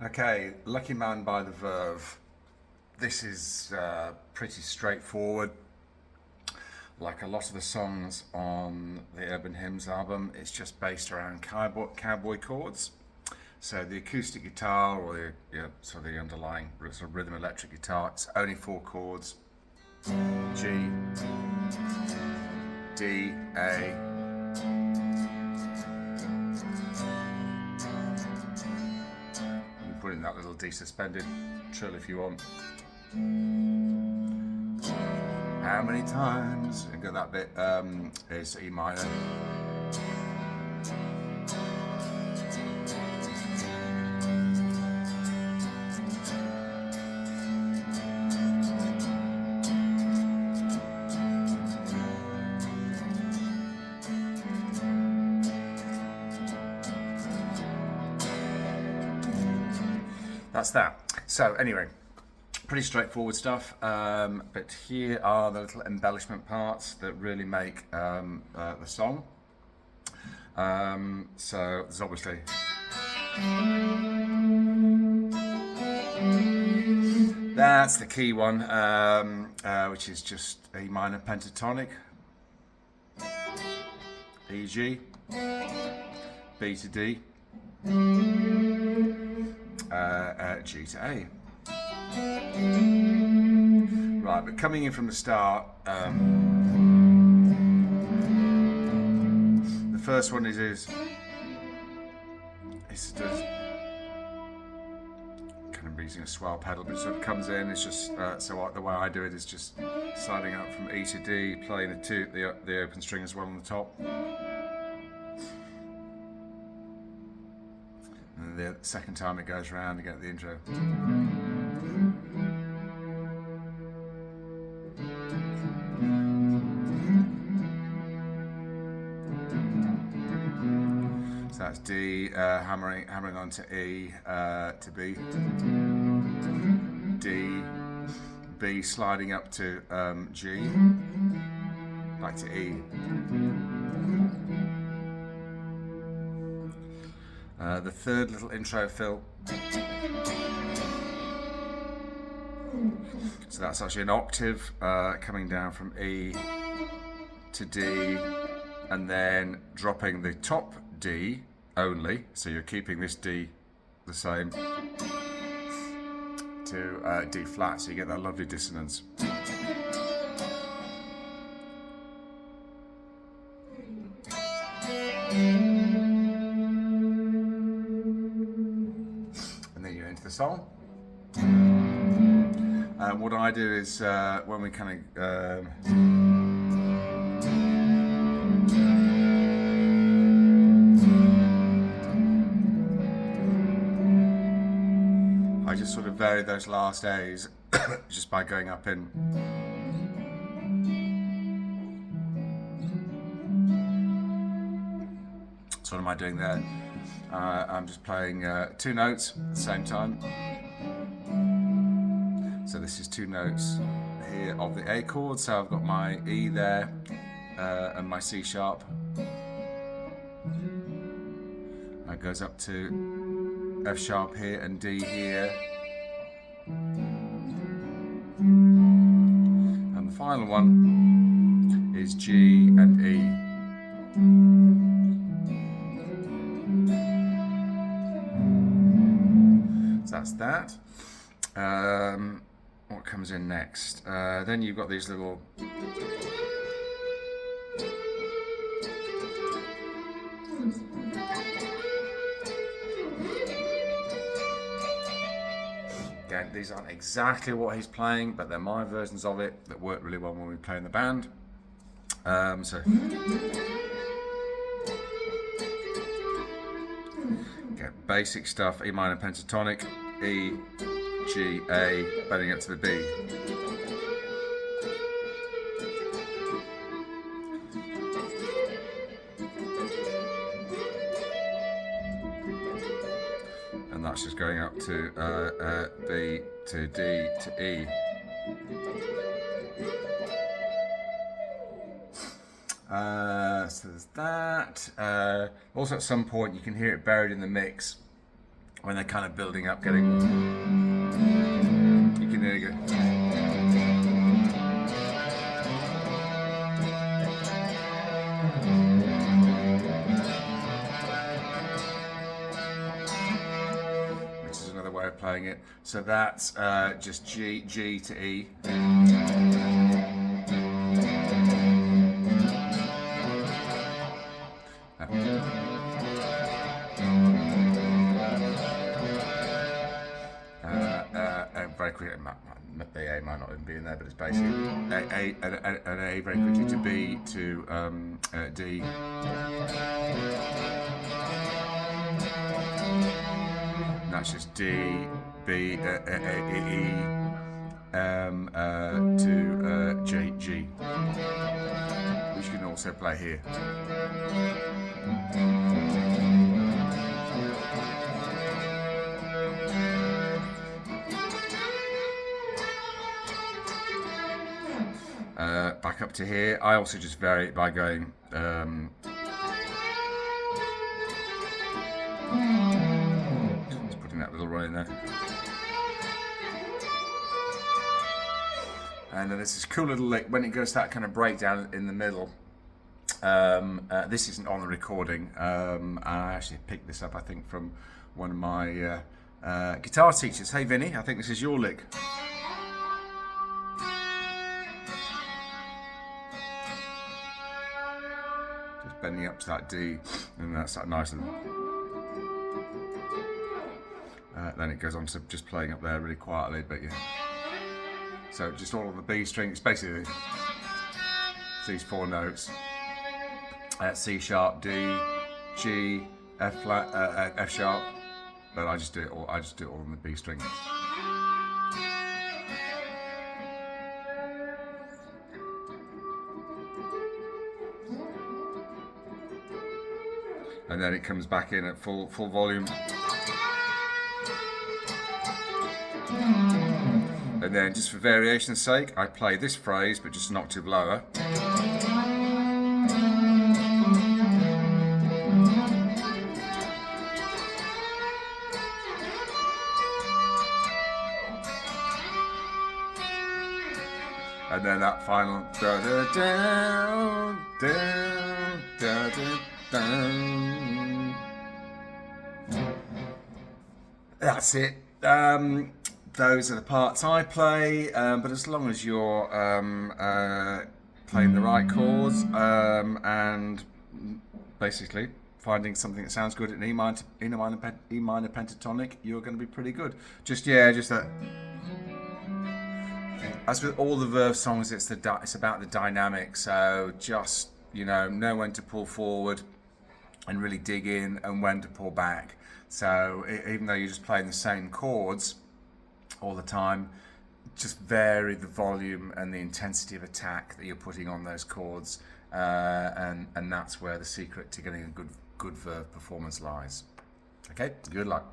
Okay, Lucky Man by the Verve. This is pretty straightforward. Like a lot of the songs on the Urban Hymns album, it's just based around cowboy chords. So the acoustic guitar or sort of the underlying sort of rhythm electric guitar, it's only four chords: G, D, A. You can put in that little D suspended trill if you want. How many times? And go that bit is E minor. That's that. So anyway, pretty straightforward stuff, but here are the little embellishment parts that really make the song. So there's obviously that's the key one, which is just E minor pentatonic, E G, B to D, G to A. Right, but coming in from the start, the first one is just kind of using a swell pedal, but it sort of comes in. It's just so the way I do it is just sliding up from E to D, playing the open string as well on the top. And the second time it goes around again at the intro. So that's D, hammering on to E, to B, D, B sliding up to G, back to E. The third little intro fill. So that's actually an octave coming down from E to D and then dropping the top D only, so you're keeping this D the same, to D flat, so you get that lovely dissonance. And then you're into the song. What I do is when we kind of I just sort of vary those last A's just by going up in. So what am I doing there? I'm just playing two notes at the same time. So this is two notes here of the A chord. So I've got my E there and my C sharp. That goes up to F sharp here and D here. And the final one is G and E. So that's that. What comes in next? Then you've got these little again, these aren't exactly what he's playing, but they're my versions of it that work really well when we play in the band. So get basic stuff: E minor pentatonic, E, G, A, bending up to the B. And that's just going up to B to D to E. So there's that. Also at some point you can hear it buried in the mix. when they're kind of building up, getting, you can hear it go. Which is another way of playing it. So that's just G to E. Very quickly, the A might not even be in there, but it's basically an A very quickly to B to D. And that's just D, B, E, to G, G, which you can also play here. Back up to here. I also just vary it by going just putting that little run in there. And then there's this cool little lick when it goes to that kind of breakdown in the middle. This isn't on the recording. I actually picked this up, I think, from one of my guitar teachers. Hey Vinny, I think this is your lick. Bending up to that D, and that's that nice and then it goes on to just playing up there really quietly, but yeah. So just all of the B strings, basically these 4 notes: C sharp, D, G, F flat, F sharp. But I just do it all. I just do it all on the B string. And then it comes back in at full volume. And then just for variation's sake, I play this phrase, but just an octave lower. And then that final da da down, down, da da down. That's it. Those are the parts I play, but as long as you're playing the right chords and basically finding something that sounds good in E minor pentatonic, you're going to be pretty good. Just that. As with all the Verve songs, it's about the dynamic. So just know when to pull forward and really dig in, and when to pull back. So even though you're just playing the same chords all the time, just vary the volume and the intensity of attack that you're putting on those chords, and that's where the secret to getting a good Verve performance lies. Okay, good luck.